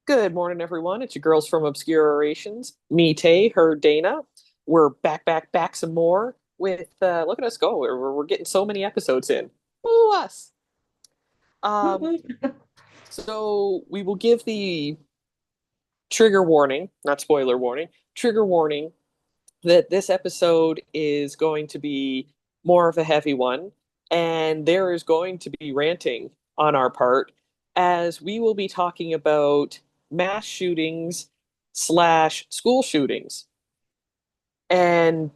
Good morning, everyone. It's your girls from Obscureorations. Me, Tay, her, Dana. We're back some more with look at us go. We're getting so many episodes in. Ooh, us. Um, so we will give the trigger warning, not spoiler warning, trigger warning that this episode is going to be more of a heavy one, and there is going to be ranting on our part as we will be talking about mass shootings slash school shootings. And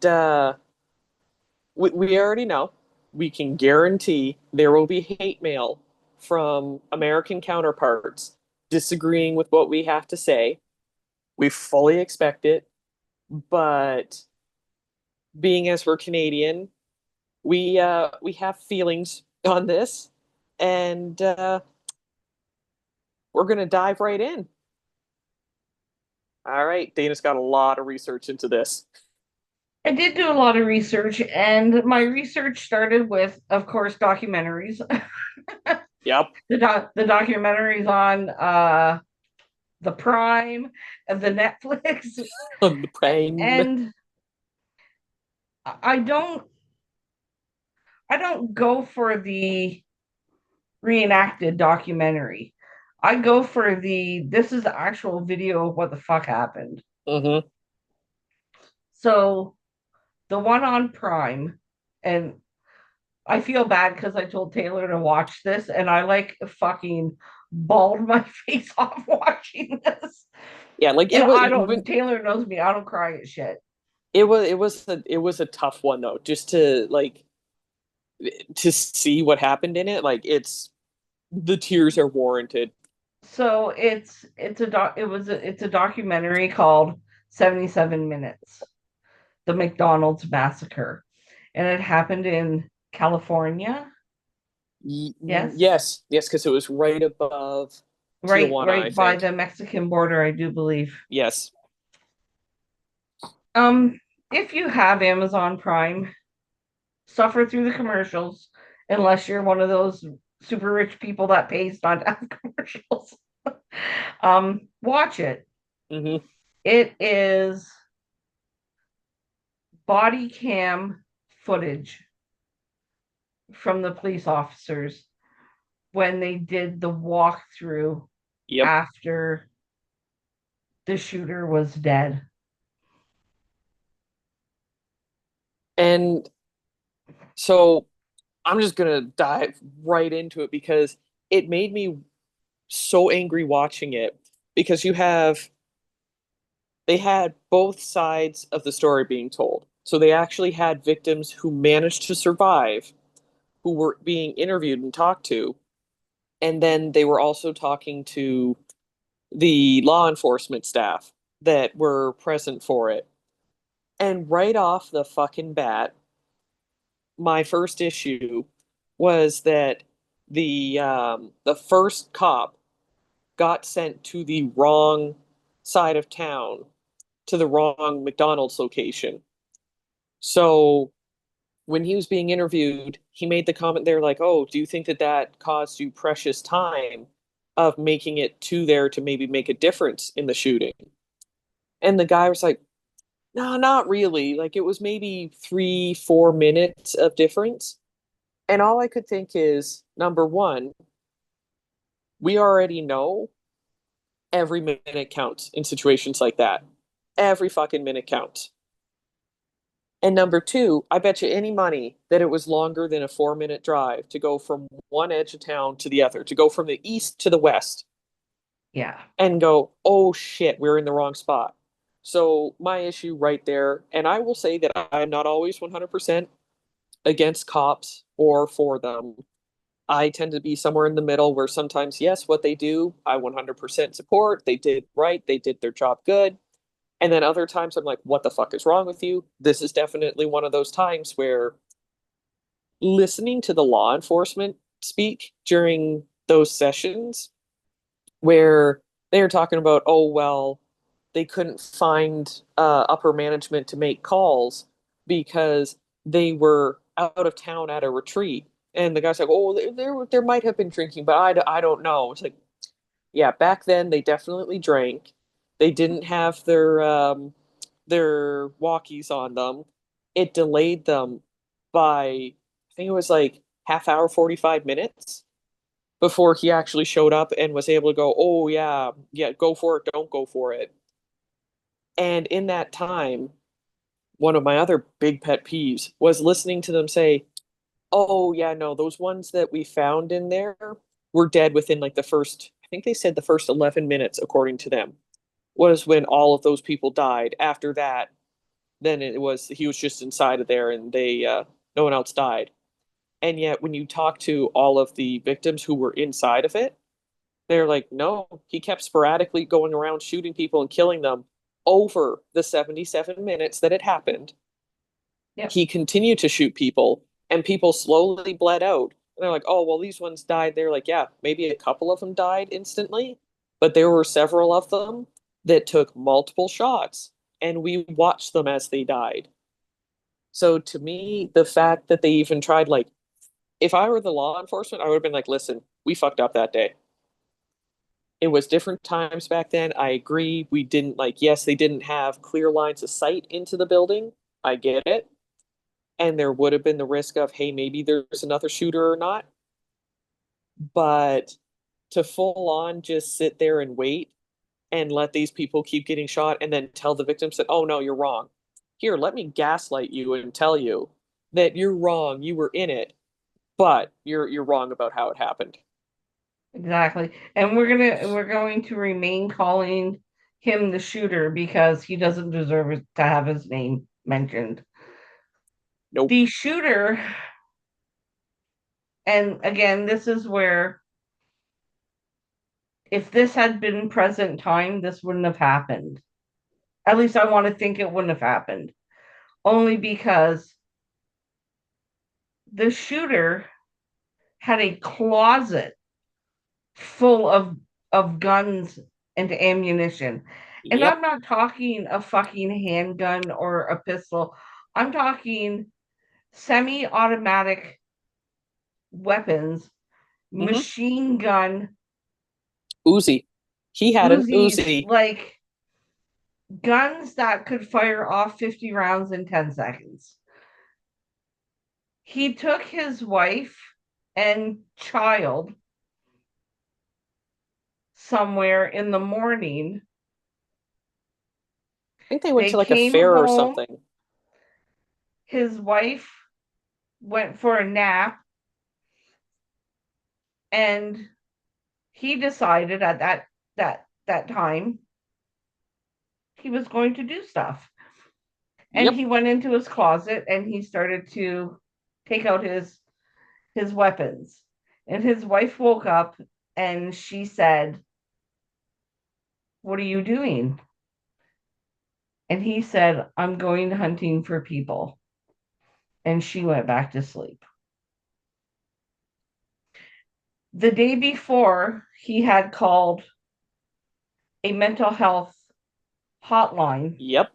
we already know, we can guarantee there will be hate mail from American counterparts disagreeing with what we have to say. We fully expect it, but being as we're Canadian, we have feelings on this, and we're gonna dive right in. All right, Dana's got a lot of research into this. I did do a lot of research, and my research started with, of course, documentaries. Yep, The documentaries on the Prime and the Netflix, the prime. and I don't I don't go for the reenacted documentary. I go for the this is the actual video of what the fuck happened. Hmm. So the one on Prime, and I feel bad because I told Taylor to watch this, and I like fucking bawled my face off watching this. Yeah, like And it was I don't. Taylor knows me. I don't cry at shit. it was a tough one though, just to like to see what happened in it. Like it's the tears are warranted. So it's a doc. It's a documentary called 77 Minutes, the McDonald's massacre, and it happened in California. Yes, Yes, yes, because it was right above Tijuana, I right by think. the Mexican border, I do believe. Yes. Um, if you have Amazon Prime, suffer through the commercials unless you're one of those super rich people that pays not to have commercials. Watch it. Hmm. It is body cam footage from the police officers when they did the walkthrough Yep. after the shooter was dead. And so I'm just gonna dive right into it because it made me so angry watching it because they had both sides of the story being told. So they actually had victims who managed to survive, who were being interviewed and talked to, and then they were also talking to the law enforcement staff that were present for it. And right off the fucking bat, my first issue was that the first cop got sent to the wrong side of town, to the wrong McDonald's location. So when he was being interviewed, he made the comment there like, "Oh, do you think that that cost you precious time of making it to there to maybe make a difference in the shooting?" And the guy was like, "No, not really. Like it was maybe 3, 4 minutes of difference." And all I could think is, number one, we already know every minute counts in situations like that. Every fucking minute counts. And number two, I bet you any money that it was longer than a 4 minute drive to go from one edge of town to the other, to go from the east to the west Yeah. and go, oh shit, we're in the wrong spot. So my issue right there, and I will say that I'm not always 100% against cops or for them. I tend to be somewhere in the middle where sometimes, yes, what they do, I 100% support. They did right. They did their job good. And then other times I'm like, what the fuck is wrong with you? This is definitely one of those times where listening to the law enforcement speak during those sessions where they are talking about, oh, well, they couldn't find upper management to make calls because they were out of town at a retreat. And the guy's like, oh, there might have been drinking, but I don't know. It's like, Yeah, back then they definitely drank. They didn't have their walkies on them. It delayed them by I think it was like half hour, 45 minutes before he actually showed up and was able to go, "Oh yeah, yeah, go for it, don't go for it." And in that time, one of my other big pet peeves was listening to them say, "Oh yeah, no, those ones that we found in there were dead within like the first, I think they said the first 11 minutes according to them was when all of those people died. After that, then it was he was just inside of there and they no one else died." And yet when you talk to all of the victims who were inside of it, they're like, "No, he kept sporadically going around shooting people and killing them over the 77 minutes that it happened. Yep, He continued to shoot people and people slowly bled out." And they're like, "Oh, well, these ones died." They're like, "Yeah, maybe a couple of them died instantly, but there were several of them that took multiple shots and we watched them as they died." So to me, the fact that they even tried, like, if I were the law enforcement, I would have been like, "Listen, we fucked up that day. It was different times back then. I agree. We didn't, like, yes, they didn't have clear lines of sight into the building. I get it. And there would have been the risk of, hey, maybe there's another shooter or not." But to full on just sit there and wait and let these people keep getting shot and then tell the victims that, "Oh no, you're wrong. Here, let me gaslight you and tell you that you're wrong. You were in it, but you're wrong about how it happened." exactly. And we're going to remain calling him the shooter because he doesn't deserve to have his name mentioned. Nope. The shooter, and again, this is where if this had been present time, this wouldn't have happened. At least I want to think it wouldn't have happened. Only because the shooter had a closet full of guns and ammunition. And I'm Yep. not talking a fucking handgun or a pistol. I'm talking semi-automatic weapons, Hmm. machine gun, Uzi. He had an Uzis, Uzi. like guns that could fire off 50 rounds in 10 seconds. He took his wife and child somewhere in the morning. I think they went They to like a came fair or home. something. His wife went for a nap, and he decided at that time he was going to do stuff. And Yep. he went into his closet and he started to take out his weapons. And his wife woke up and she said, "What are you doing?" And he said, "I'm going hunting for people." And she went back to sleep. The day before, he had called a mental health hotline Yep.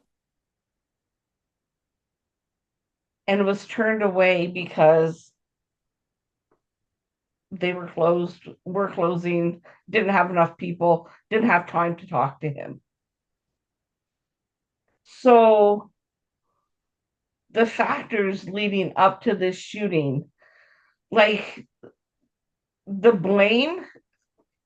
and was turned away because they were closing, didn't have enough people, didn't have time to talk to him. So the factors leading up to this shooting, like the blame,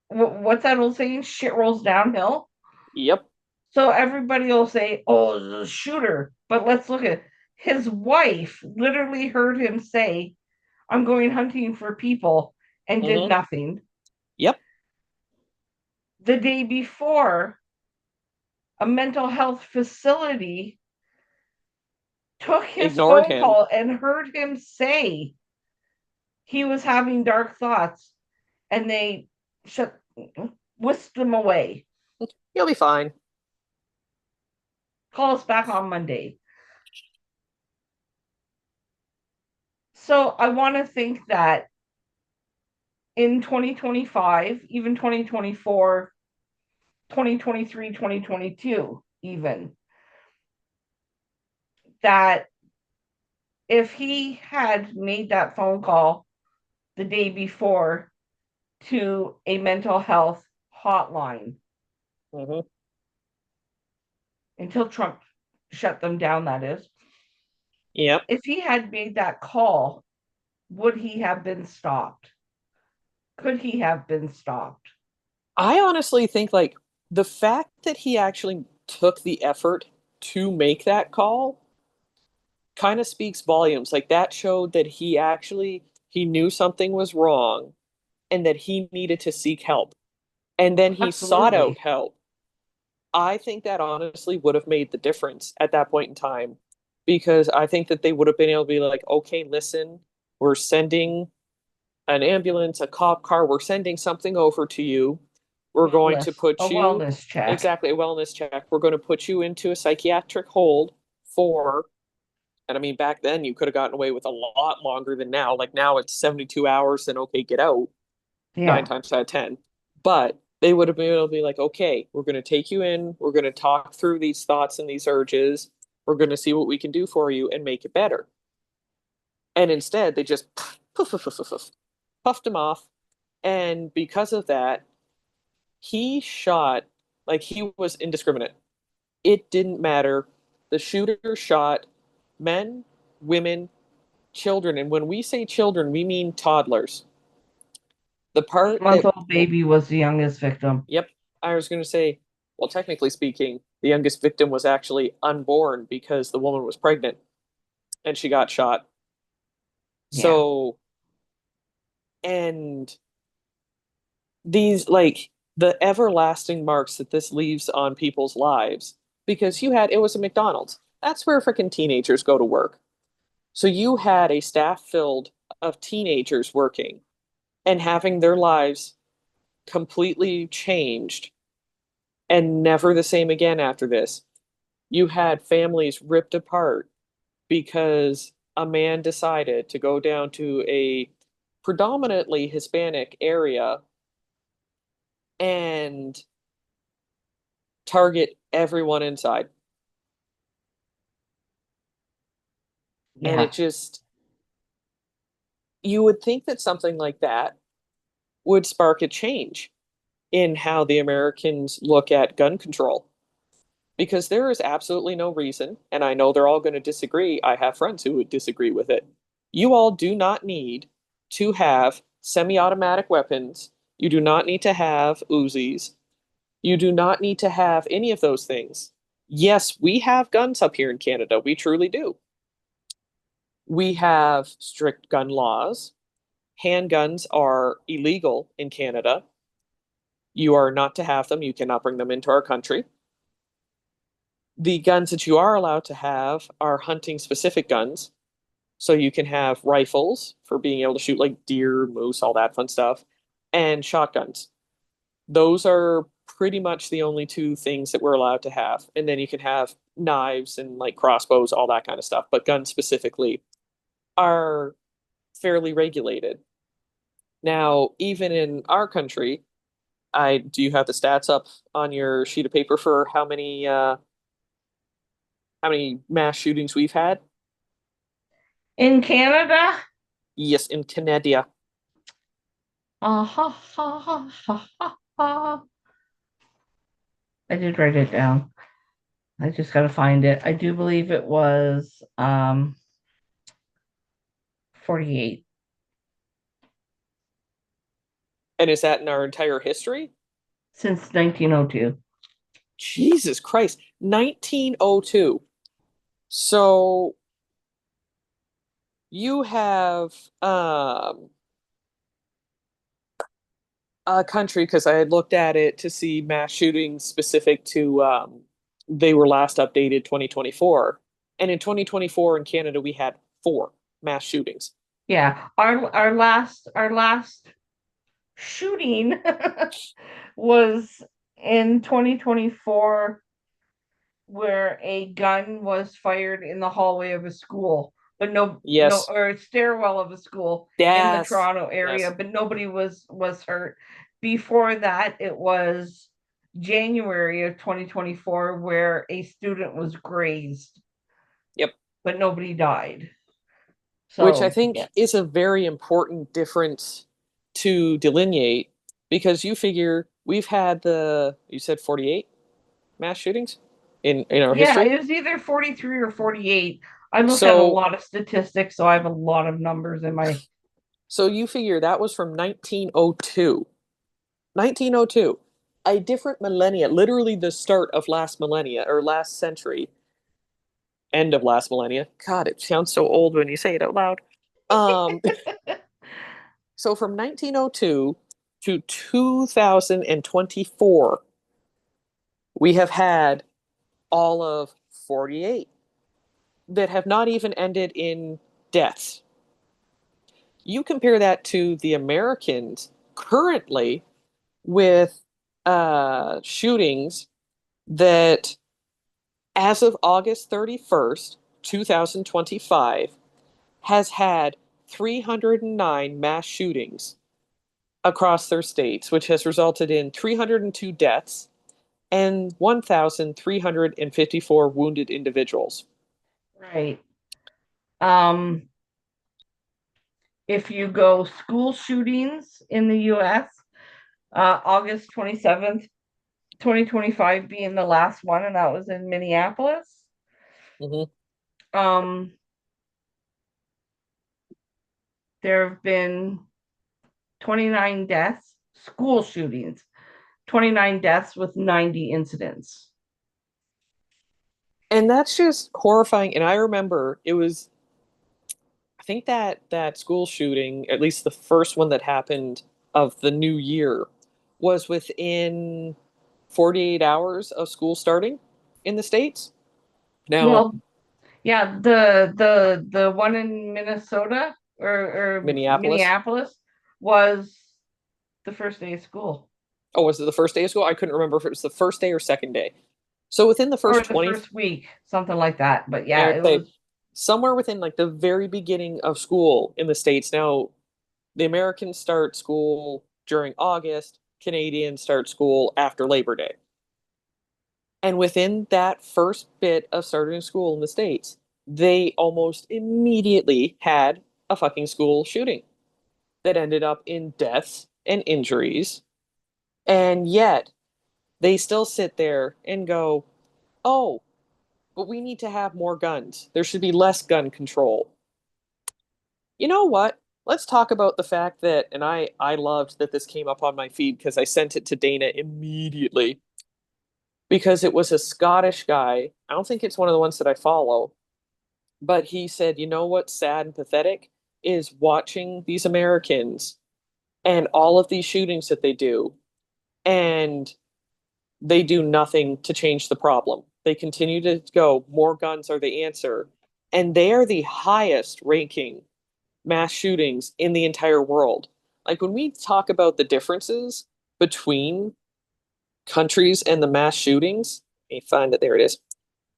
what's that old saying? Shit rolls downhill. Yep. So everybody will say, "Oh, the shooter." But let's look at it. His wife literally heard him say, "I'm going hunting for people," and did Hmm. nothing. Yep. The day before, a mental health facility took his Ignored phone him. call and heard him say he was having dark thoughts, and they shut whisked him away. You'll be fine. Call us back on Monday. So I want to think that in 2025, even 2024, 2023, 2022, even, that if he had made that phone call the day before to a mental health hotline Hmm. until Trump shut them down, that is. Yep. If he had made that call, would he have been stopped? Could he have been stopped? I honestly think like the fact that he actually took the effort to make that call kind of speaks volumes. Like that showed that he knew something was wrong and that he needed to seek help. And then he sought out Absolutely. help. I think that honestly would have made the difference at that point in time because I think that they would have been able to be like, okay, listen, we're sending an ambulance, a cop car, we're sending something over to you. We're going to A put you wellness check. exactly a wellness check. We're going to put you into a psychiatric hold for, and I mean, back then you could have gotten away with a lot longer than now. Like now it's 72 hours, then okay, get out nine Yeah. times out of 10. But they would have been able to be like, okay, we're going to take you in. We're going to talk through these thoughts and these urges. We're going to see what we can do for you and make it better. And instead, they just puffed him off. And because of that, he shot like he was indiscriminate. It didn't matter. The shooter shot men, women, children. And when we say children, we mean toddlers. The part Month that, old baby was the youngest victim. yep, I was going to say, well, technically speaking, the youngest victim was actually unborn because the woman was pregnant and she got shot. Yeah. So, and these, like, the everlasting marks that this leaves on people's lives, because it was a McDonald's. That's where freaking teenagers go to work. So you had a staff filled of teenagers working and having their lives completely changed and never the same again after this. You had families ripped apart because a man decided to go down to a predominantly Hispanic area and target everyone inside. And Yeah. it just, you would think that something like that would spark a change in how the Americans look at gun control. Because there is absolutely no reason, and I know they're all going to disagree. I have friends who would disagree with it. You all do not need to have semi automatic weapons. You do not need to have Uzis. You do not need to have any of those things. Yes, we have guns up here in Canada. We truly do. We have strict gun laws. Handguns are illegal in Canada. You are not to have them. You cannot bring them into our country. The guns that you are allowed to have are hunting specific guns. So you can have rifles for being able to shoot like deer, moose, all that fun stuff, and shotguns. Those are pretty much the only two things that we're allowed to have. And then you can have knives and like crossbows, all that kind of stuff. But guns specifically are fairly regulated. Now, even in our country, I do you have the stats up on your sheet of paper for how many mass shootings we've had? In Canada, Yes, in Canada. ha ha ha ha ha ha. I did write it down. I just gotta find it. I do believe it was 48 And is that in our entire history? since 1902. Jesus Christ, 1902. So you have a country, because I had looked at it to see mass shootings specific to they were last updated 2024. And in 2024 in Canada, we had four mass shootings. Yeah, our last shooting was in 2024 where a gun was fired in the hallway of a school, but no, Yes, or stairwell of a school in the yes, Toronto area, yes. but nobody was hurt. Before that, it was January of 2024 where a student was grazed, Yep. but nobody died. Which I So, think yes. is a very important difference to delineate because you figure we've had you said 48 mass shootings in our Yeah, history. it was either 43 or 48. I look at a So lot of statistics, so I have a lot of numbers in my. so you figure that was from 1902. 1902. A different millennia, literally the start of last millennia or last century, end of last millennia. God, it sounds so old when you say it out loud. Um, so from 1902 to 2024, we have had all of 48 that have not even ended in deaths. You compare that to the Americans currently with shootings that, as of August 31st, 2025, has had 309 mass shootings across their states, which has resulted in 302 deaths and 1,354 wounded individuals. Right. Um, if you go school shootings in the US, August 27th, 2025 being the last one, and that was in Minneapolis. Mm-hmm. Um, there have been 29 deaths, school shootings, 29 deaths with 90 incidents. And that's just horrifying. And I remember it was, I think that school shooting, at least the first one that happened of the new year, was within 48 hours of school starting in the States. Now, Well, yeah, the one in Minnesota or Minneapolis. Minneapolis was the first day of school Oh, was it the first day of school? I couldn't remember if it was the first day or second day. So within the or first the 20, first week, something like that. But I yeah, would it say was. somewhere within like the very beginning of school in the States. Now, the Americans start school during August, Canadians start school after Labor Day. And within that first bit of starting school in the States, they almost immediately had a fucking school shooting that ended up in deaths and injuries. And yet they still sit there and go, oh, but we need to have more guns. There should be less gun control. You know what? Let's talk about the fact that, and I loved that this came up on my feed because I sent it to Dana immediately because it was a Scottish guy. I don't think it's one of the ones that I follow, but he said, you know what's sad and pathetic is watching these Americans and all of these shootings that they do, and they do nothing to change the problem. They continue to go, more guns are the answer. And they are the highest ranking mass shootings in the entire world. Like when we talk about the differences between countries and the mass shootings, let me find it, there it is.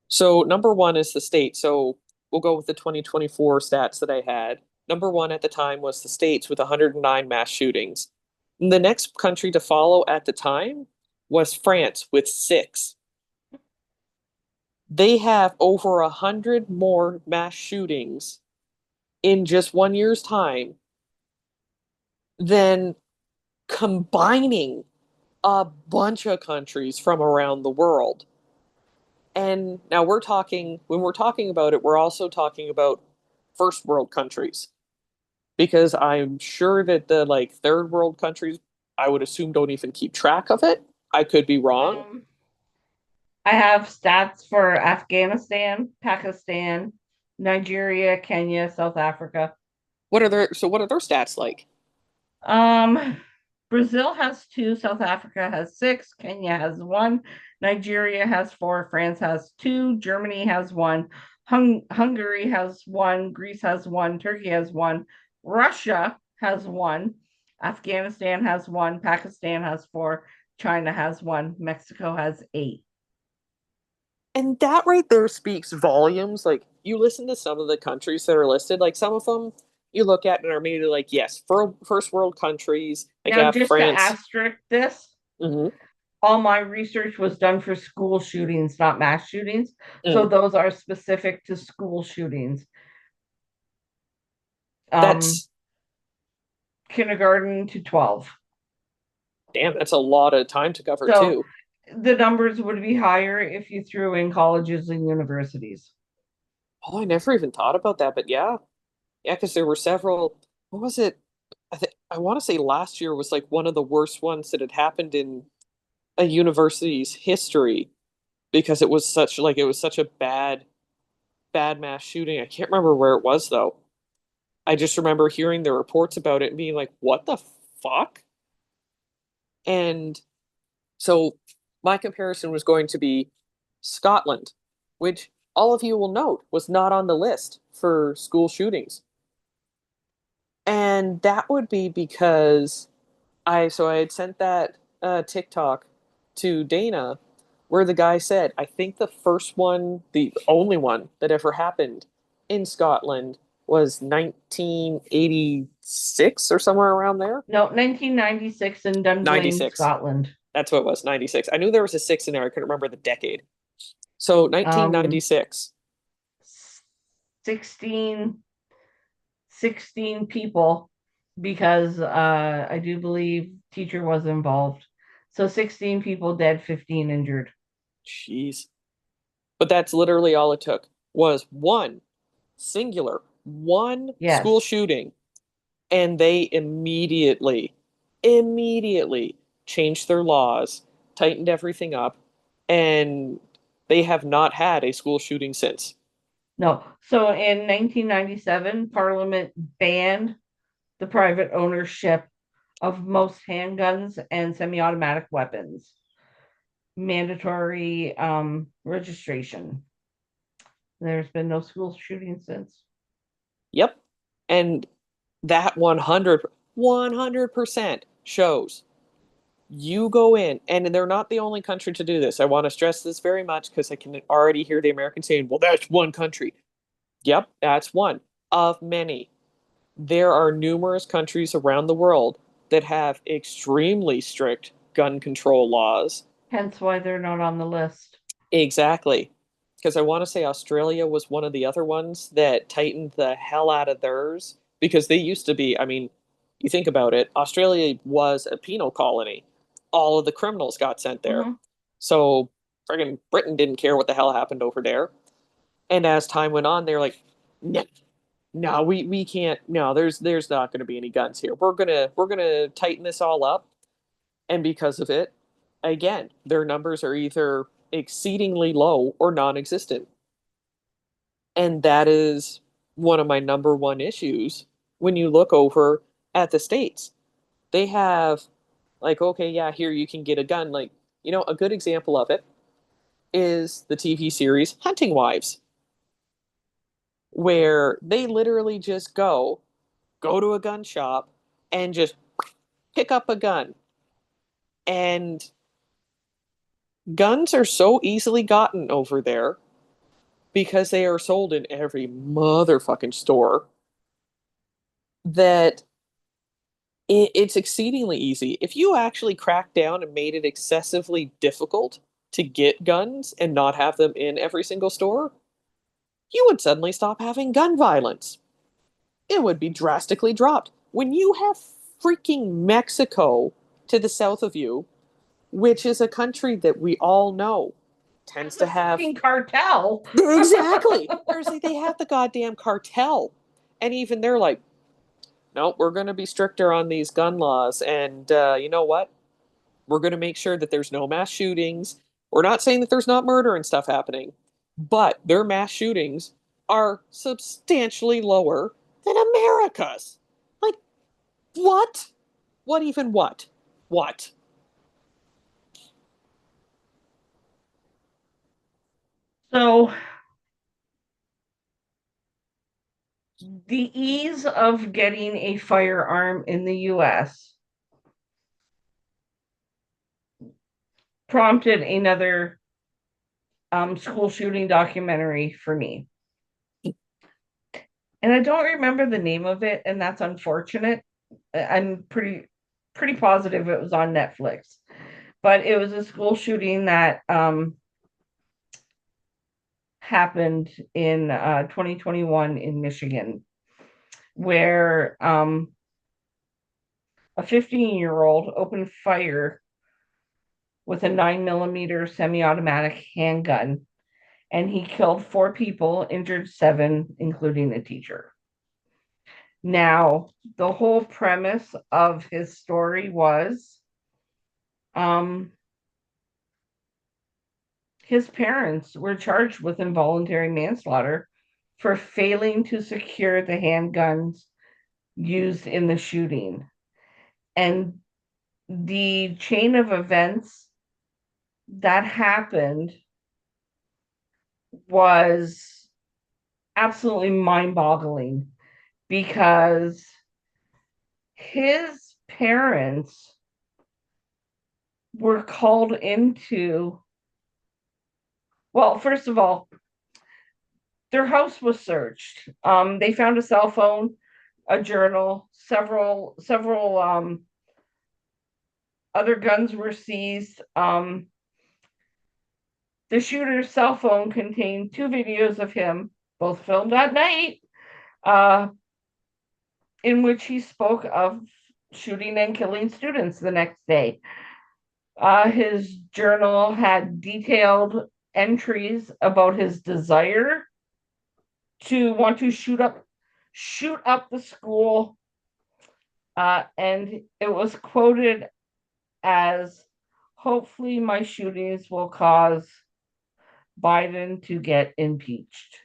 So number one is the state. So we'll go with the 2024 stats that I had. Number one at the time was the States with 109 mass shootings. And the next country to follow at the time was France with six. They have over 100 more mass shootings in just 1 year's time than combining a bunch of countries from around the world. And now when we're talking about it, we're also talking about first world countries because I'm sure that the like third world countries, I would assume, don't even keep track of it. I could be wrong. um, I have stats for Afghanistan, Pakistan, Nigeria, Kenya, South Africa. What are their stats like? Um, Brazil has two, South Africa has six, Kenya has one, Nigeria has four, France has two, Germany has one, Hungary has one, Greece has one, Turkey has one, Russia has one, Afghanistan has one, Pakistan has four, China has one, Mexico has eight. And that right there speaks volumes. Like you listen to some of the countries that are listed, like some of them you look at and are immediately like, yes, for first world countries, like you Now, have just to France. asterisk this, Hmm. all my research was done for school shootings, not mass shootings. So Mm. those are specific to school shootings. Um, That's kindergarten to 12. Damn, that's a lot of time to cover So too. the numbers would be higher if you threw in colleges and universities. Oh, I never even thought about that, but yeah. Yeah, because there were several. What was it? I want to say last year was like one of the worst ones that had happened in a university's history because it was such a bad mass shooting. I can't remember where it was though. I just remember hearing the reports about it and being like, "What the fuck?" And so my comparison was going to be Scotland, which all of you will note was not on the list for school shootings. And that would be because I had sent that TikTok to Dana where the guy said, I think the first one, the only one that ever happened in Scotland was 1986 or somewhere around there. No, 1996 in Dunblane, 96. Scotland. That's what it was, 96. I knew there was a six in there. I couldn't remember the decade. So Um, 1996. 16, 16 people because I do believe teacher was involved. So 16 people dead, 15 injured. Jeez. But that's literally all it took was one singular, one school Yes. shooting. And they immediately changed their laws, tightened everything up, and they have not had a school shooting since. No. So in 1997, Parliament banned the private ownership of most handguns and semi automatic weapons, mandatory registration. There's been no school shooting since. Yep. And that 100% shows you go in, and they're not the only country to do this. I want to stress this very much because I can already hear the Americans saying, well, that's one country. Yep, that's one of many. There are numerous countries around the world that have extremely strict gun control laws. Hence why they're not on the list. Exactly. Because I want to say Australia was one of the other ones that tightened the hell out of theirs because they used to be, I mean, you think about it, Australia was a penal colony. All of the criminals got sent there. Mm-hmm. So friggin' Britain didn't care what the hell happened over there. And as time went on, they're like, no, no, we can't. No, there's not going to be any guns here. We're gonna tighten this all up, and because of it, again, their numbers are either exceedingly low or non-existent, and that is one of my number one issues when you look over at the states. They have like, okay, yeah, here you can get a gun. Like, a good example of it is the TV series Hunting Wives, where they literally just go to a gun shop and just pick up a gun. And guns are so easily gotten over there because they are sold in every motherfucking store that it's exceedingly easy. If you actually cracked down and made it excessively difficult to get guns and not have them in every single store, you would suddenly stop having gun violence. It would be drastically dropped. When you have freaking Mexico to the south of you, which is a country that we all know tends Has to a have freaking cartel. exactly. There's like they have the goddamn cartel, and even they're like, no, we're going to be stricter on these gun laws, and you know what? We're going to make sure that there's no mass shootings. We're not saying that there's not murder and stuff happening, but their mass shootings are substantially lower than America's. Like, what? What even what? What? So the ease of getting a firearm in the US prompted another school shooting documentary for me. And I don't remember the name of it, and that's unfortunate. I'm pretty positive it was on Netflix, but it was a school shooting that happened in 2021 in Michigan, where a 15-year-old opened fire with a 9mm semi-automatic handgun, and he killed 4 people, injured 7, including a teacher. Now, the whole premise of his story was um, his parents were charged with involuntary manslaughter for failing to secure the handguns used in the shooting. And the chain of events that happened was absolutely mind boggling because his parents were called into, well, first of all, their house was searched. They found a cell phone, a journal, several other guns were seized. The shooter's cell phone contained 2 videos of him, both filmed at night, uh, in which he spoke of shooting and killing students the next day. His journal had detailed entries about his desire to want to shoot up the school, and it was quoted as, "Hopefully, my shootings will cause Biden to get impeached."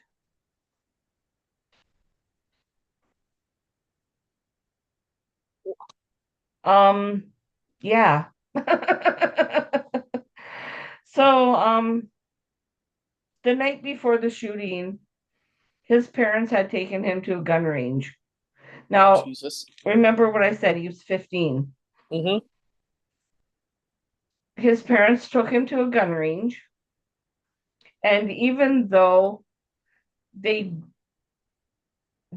Um, yeah. So, the night before the shooting, his parents had taken him to a gun range. Oh, Now, Jesus. remember what I said, he was 15. Mm-hmm. His parents took him to a gun range, and even though they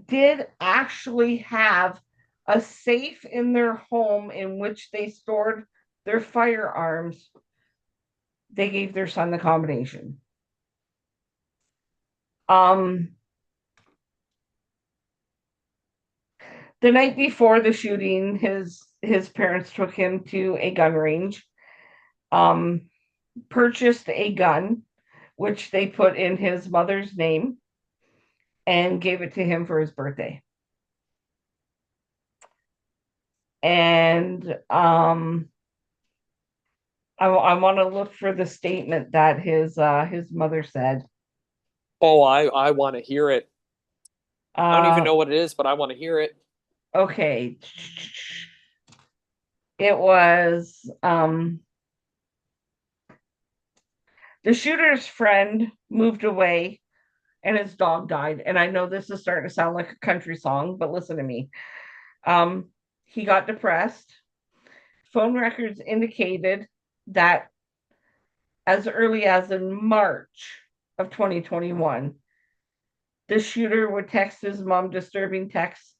did actually have a safe in their home in which they stored their firearms, they gave their son the combination. Um, the night before the shooting, his parents took him to a gun range, um, purchased a gun, which they put in his mother's name, and gave it to him for his birthday. And I want to look for the statement that his mother said. Oh, I want to hear it. I don't even Uh, know what it is, but I want to hear it. okay, it was the shooter's friend moved away and his dog died. And I know this is starting to sound like a country song, but listen to me. Um, he got depressed. Phone records indicated that as early as in March of 2021, the shooter would text his mom disturbing texts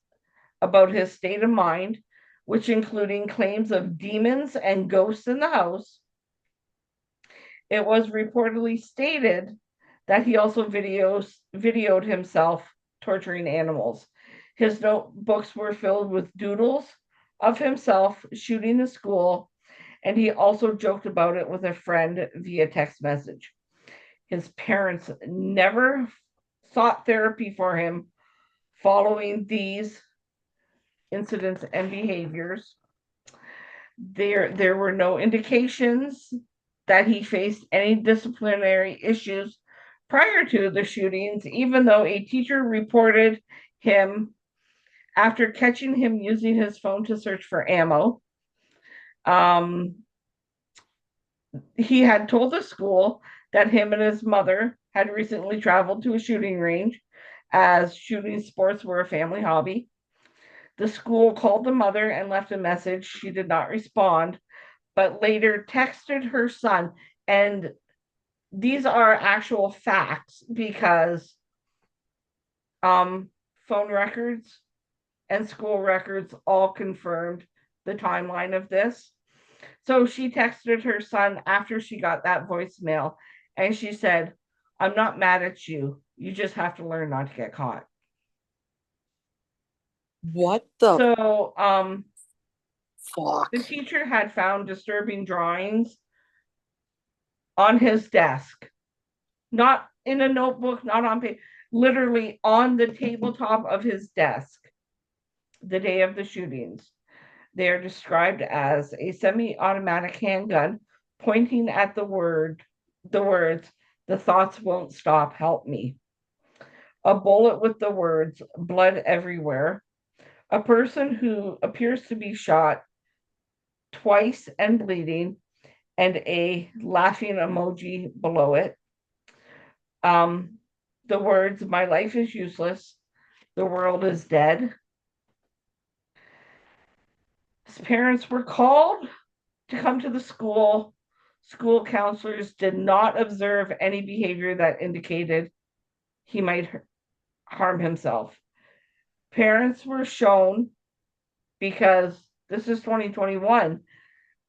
about his state of mind, which including claims of demons and ghosts in the house. It was reportedly stated that he also videoed himself torturing animals. His notebooks were filled with doodles of himself shooting the school, and he also joked about it with a friend via text message. His parents never sought therapy for him following these incidents and behaviors. There were no indications that he faced any disciplinary issues prior to the shootings, even though a teacher reported him after catching him using his phone to search for ammo. Um, he had told the school that him and his mother had recently traveled to a shooting range, as shooting sports were a family hobby. The school called the mother and left a message. She did not respond, but later texted her son. And these are actual facts because um, phone records and school records all confirmed the timeline of this. So she texted her son after she got that voicemail, and she said, "I'm not mad at you. You just have to learn not to get caught." What the? So, Fuck. The teacher had found disturbing drawings on his desk, not in a notebook, not on paper, literally on the tabletop of his desk the day of the shootings. They are described as a semi-automatic handgun pointing at the words, "The thoughts won't stop, help me." A bullet with the words, "Blood everywhere." A person who appears to be shot twice and bleeding, and a laughing emoji below it. Um, the words, "My life is useless. The world is dead." His parents were called to come to the school. School counselors did not observe any behavior that indicated he might harm himself. Parents were shown, because this is 2021,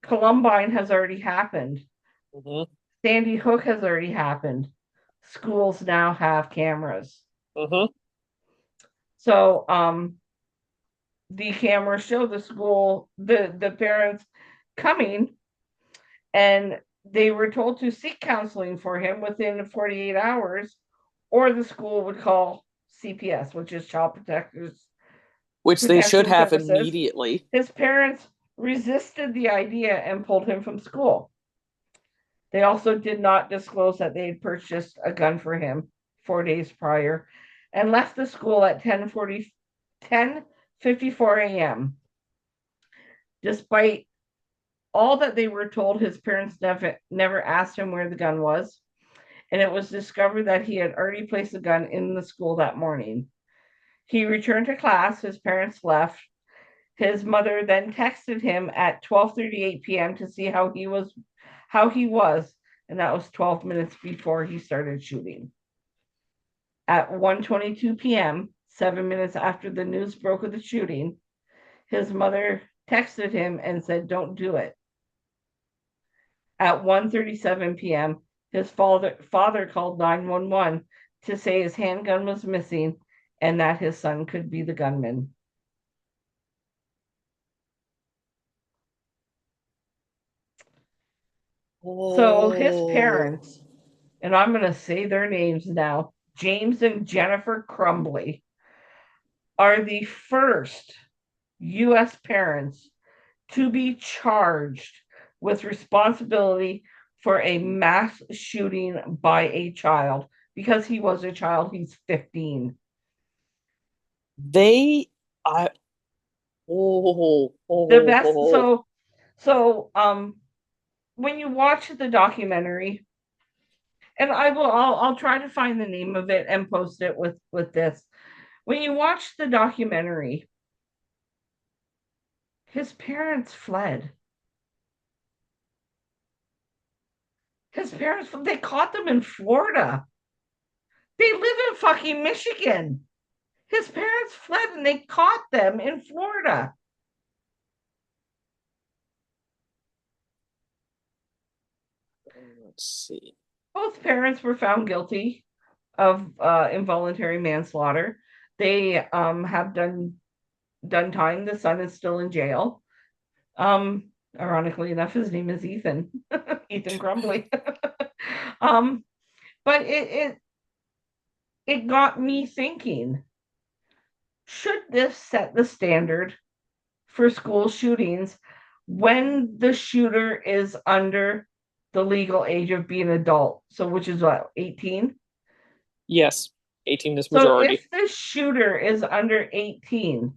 Columbine has already happened. Mm-hmm. Sandy Hook has already happened. Schools now have cameras. Mm-hmm. So the cameras show the school, the parents coming, and they were told to seek counseling for him within 48 hours, or the school would call CPS, which is Child Which they should Protection have Services. immediately. His parents resisted the idea and pulled him from school. They also did not disclose that they had purchased a gun for him 4 days prior, and left the school at 10:54 a.m. Despite all that they were told, his parents never asked him where the gun was, and it was discovered that he had already placed the gun in the school that morning. He returned to class, his parents left. His mother then texted him at 12:38 p.m. to see how he was, and that was 12 minutes before he started shooting. At 1:22 p.m., 7 minutes after the news broke of the shooting, his mother texted him and said, "Don't do it." At 1:37 p.m., his father called 911 to say his handgun was missing and that his son could be the gunman. So his Oh. parents, and I'm going to say their names now, James and Jennifer Crumbly, are the first U.S. parents to be charged with responsibility for a mass shooting by a child. Because he was a child, he's 15. They I oh, The oh, best, oh. when you watch the documentary, and I'll try to find the name of it and post it with this. When you watch the documentary, his parents fled. They caught them in Florida. They live in fucking Michigan. His parents fled and they caught them in Florida. Let's see. Both parents were found guilty of involuntary manslaughter. They have done time. The son is still in jail. Ironically enough, his name is Ethan. Ethan Crumbly. um, but it got me thinking, should this set the standard for school shootings when the shooter is under the legal age of being an adult? So, which is what, 18? Yes, 18 is So, majority. if the shooter is under 18,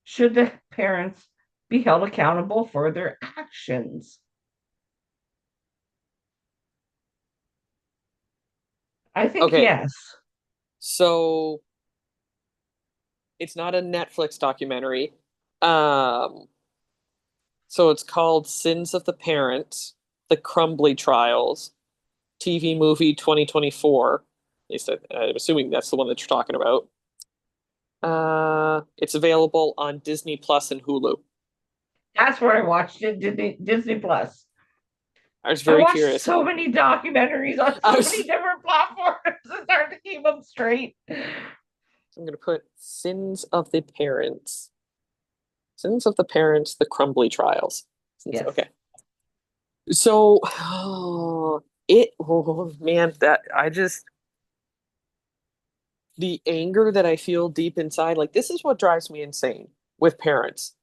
should the parents be held accountable for their actions? I think Okay, yes. so it's not a Netflix documentary. Um, so it's called Sins of the Parent, The Crumbly Trials, TV movie 2024. At least I'm assuming that's the one that you're talking about. It's available on Disney Plus and Hulu. That's where I watched it, Disney Plus. I was I very watched curious. so many documentaries on I so was many different platforms. It's hard to keep them straight. I'm gonna put Sins of the Parents. Sins of the parents, the Crumbly trials. Yes. Okay. So, oh man, that I just, the anger that I feel deep inside, like this is what drives me insane with parents,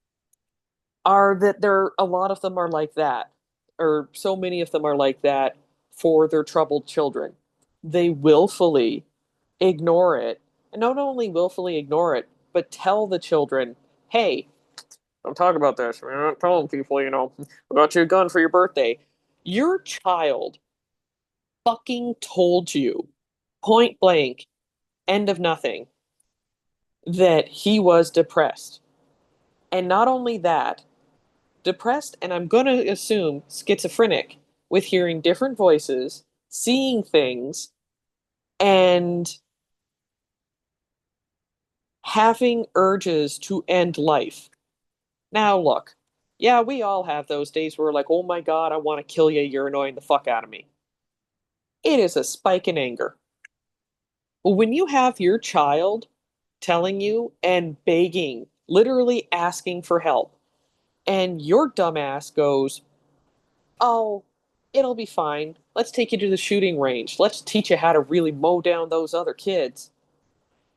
are that there, a lot of them are like that, or so many of them are like that for their troubled children. They willfully ignore it, and not only willfully ignore it, but tell the children, hey, don't talk about this. We're not telling people, I got you a gun for your birthday. Your child fucking told you point blank, end of nothing, that he was depressed. And not only that, depressed, and I'm going to assume schizophrenic, with hearing different voices, seeing things, and having urges to end life. Now, look, yeah, we all have those days where we're like, oh my God, I want to kill you. You're annoying the fuck out of me. It is a spike in anger. But when you have your child telling you and begging, literally asking for help, and your dumbass goes, oh, it'll be fine. Let's take you to the shooting range. Let's teach you how to really mow down those other kids.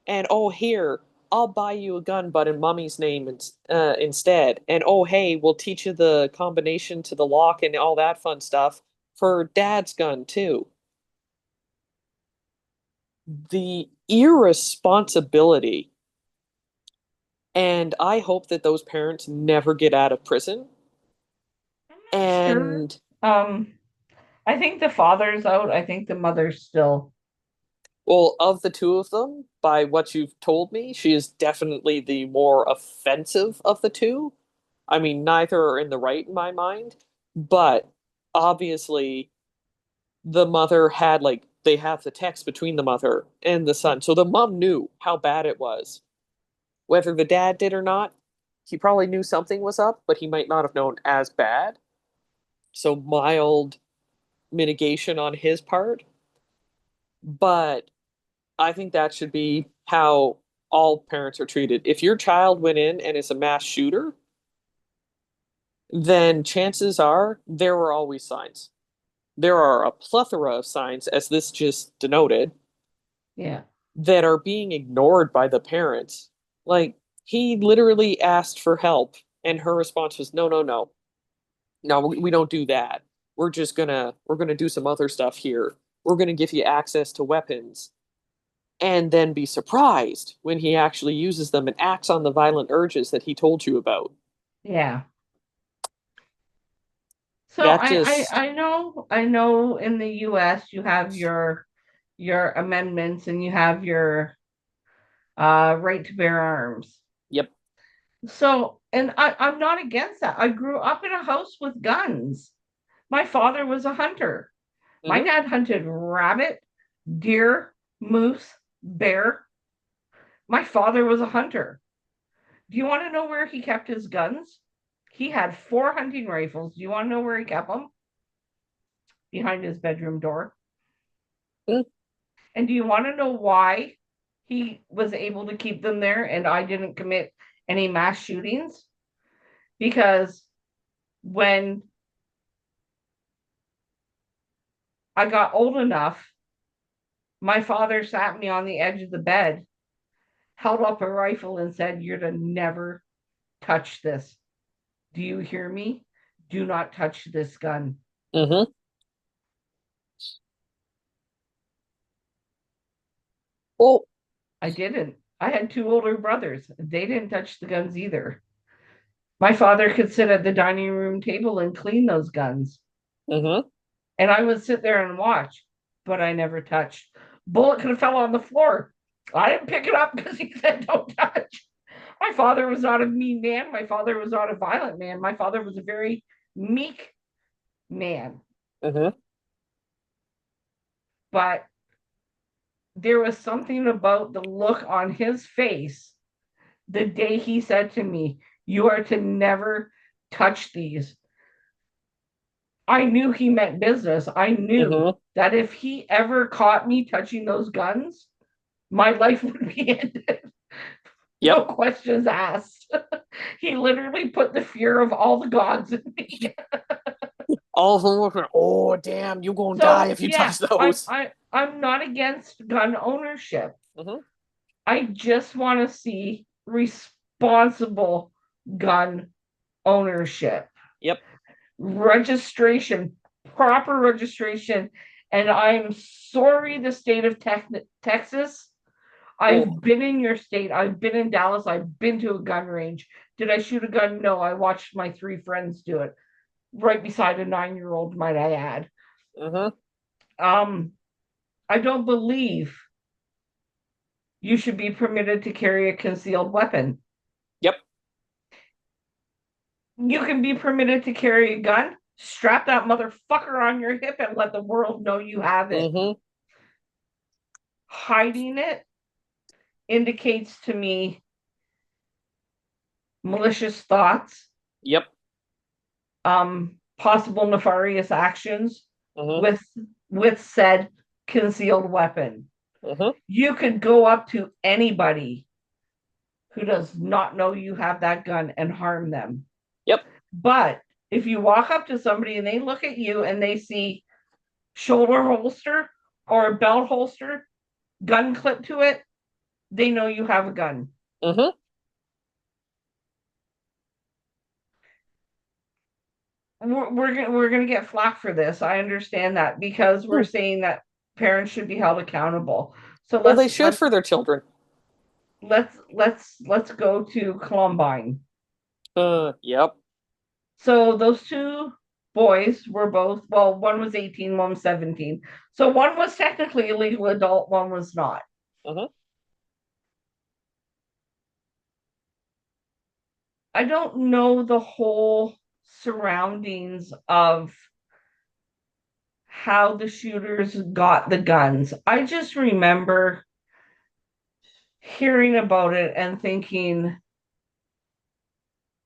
And oh, here, I'll buy you a gun, but in mommy's name instead. And oh, hey, we'll teach you the combination to the lock and all that fun stuff for dad's gun, too. The irresponsibility. And I hope that those parents never get out of prison. I'm not sure. And Um, I think the father's out. I think the mother's still. well, of the two of them, by what you've told me, she is definitely the more offensive of the two. I mean, neither are in the right in my mind, but obviously the mother had, like, they have the text between the mother and the son. So the mom knew how bad it was. Whether the dad did or not, he probably knew something was up, but he might not have known as bad. So mild mitigation on his part. But I think that should be how all parents are treated. If your child went in and is a mass shooter, then chances are there were always signs. There are a plethora of signs, as this just denoted, Yeah. that are being ignored by the parents. Like, he literally asked for help, and her response was, no, no, no. No, we don't do that. We're gonna do some other stuff here. We're gonna give you access to weapons, and then be surprised when he actually uses them and acts on the violent urges that he told you about. Yeah. So That I just, I know in the US you have your amendments and you have your right to bear arms. yep. So and I'm not against that. I grew up in a house with guns. My father was a hunter. My Mm-hmm. dad hunted rabbit, deer, moose, bear. My father was a hunter. Do you want to know where he kept his guns? He had 4 hunting rifles. Do you want to know where he kept them? Behind his bedroom door. Mm-hmm. And do you want to know why he was able to keep them there and I didn't commit any mass shootings? Because when I got old enough, my father sat me on the edge of the bed, held up a rifle, and said, you're to never touch this. Do you hear me? Do not touch this gun. Mm-hmm. Well, I didn't. I had 2 older brothers. They didn't touch the guns either. My father could sit at the dining room table and clean those guns. mm-hmm. And I would sit there and watch, but I never touched. Bullet could have fell on the floor. I didn't pick it up because he said don't touch. My father was not a mean man. My father was not a violent man. My father was a very meek man. Mm-hmm. But there was something about the look on his face the day he said to me, you are to never touch these. I knew he meant business. I knew Mm-hmm. that if he ever caught me touching those guns, my life would be ended. No Yep. questions asked. He literally put the fear of all the gods in me. All of them were, oh damn, you gonna die So if you yeah, touch those. I'm not against gun ownership. Hmm. I just want to see responsible gun ownership, Yep. registration, proper registration. And I'm sorry, the state of Texas. I've Oh. been in your state. I've been in Dallas. I've been to a gun range. Did I shoot a gun? No, I watched my three friends do it right beside a 9-year-old, might I add. Hmm. Um, I don't believe you should be permitted to carry a concealed weapon. Yep. You can be permitted to carry a gun. Strap that motherfucker on your hip and let the world know you have it. Hmm. Hiding it indicates to me malicious thoughts, Yep. possible nefarious actions Hmm. with said concealed weapon. Hmm. You could go up to anybody who does not know you have that gun and harm them. Yep. But if you walk up to somebody and they look at you and they see shoulder holster or a belt holster, gun clip to it, they know you have a gun. Hmm. We're gonna get flack for this. I understand that because we're saying that parents should be held accountable. So Well, they should for their children. let's go to Columbine. Yep. So those two boys were both, well, one was 18, one was 17. So one was technically a legal adult, one was not. Hmm. I don't know the whole surroundings of how the shooters got the guns. I just remember hearing about it and thinking,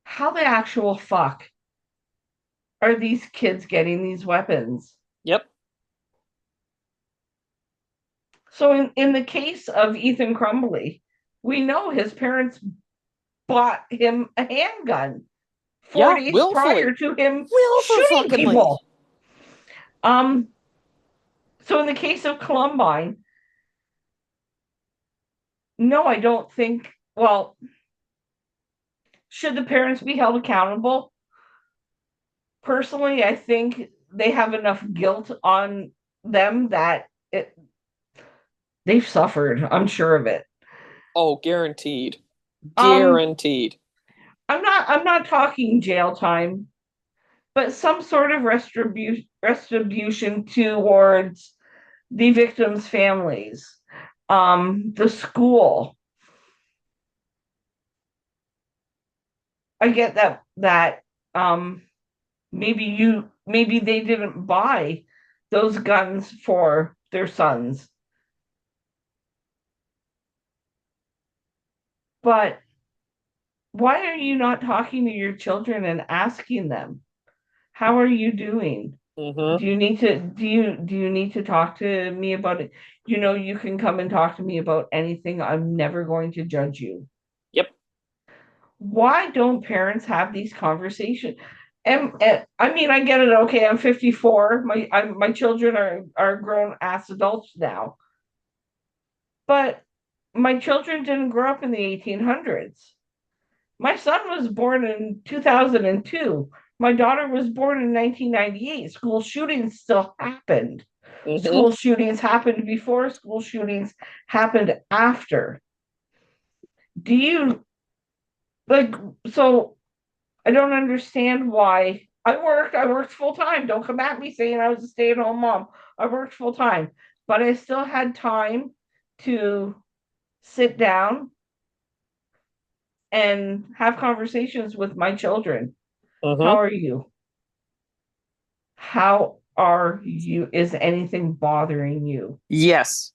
how the actual fuck are these kids getting these weapons? Yep. So, in the case of Ethan Crumbly, we know his parents bought him a handgun four Yeah. days prior Willfully. to him Willful shooting fuckingly. people. Um, so in the case of Columbine, no, I don't think. Well, should the parents be held accountable? Personally, I think they have enough guilt on them that they've suffered. I'm sure of it. Oh, guaranteed. Um, Guaranteed. I'm not talking jail time, but some sort of retribution towards the victims' families, the school. I get that um, maybe they didn't buy those guns for their sons, but why are you not talking to your children and asking them, how are you doing? Hmm. Do you need to talk to me about it? You can come and talk to me about anything. I'm never going to judge you. Yep. Why don't parents have these conversations? And I mean, I get it. Okay, I'm 54. My children are grown ass adults now, but my children didn't grow up in the 1800s. My son was born in 2002. My daughter was born in 1998. School shootings still happened. Hmm. School shootings happened before, school shootings happened after. Do you like so I don't understand why I worked full time. Don't come at me saying I was a stay-at-home mom. I worked full time, but I still had time to sit down and have conversations with my children. Hmm. How are you? How are you? Is anything bothering you? Yes.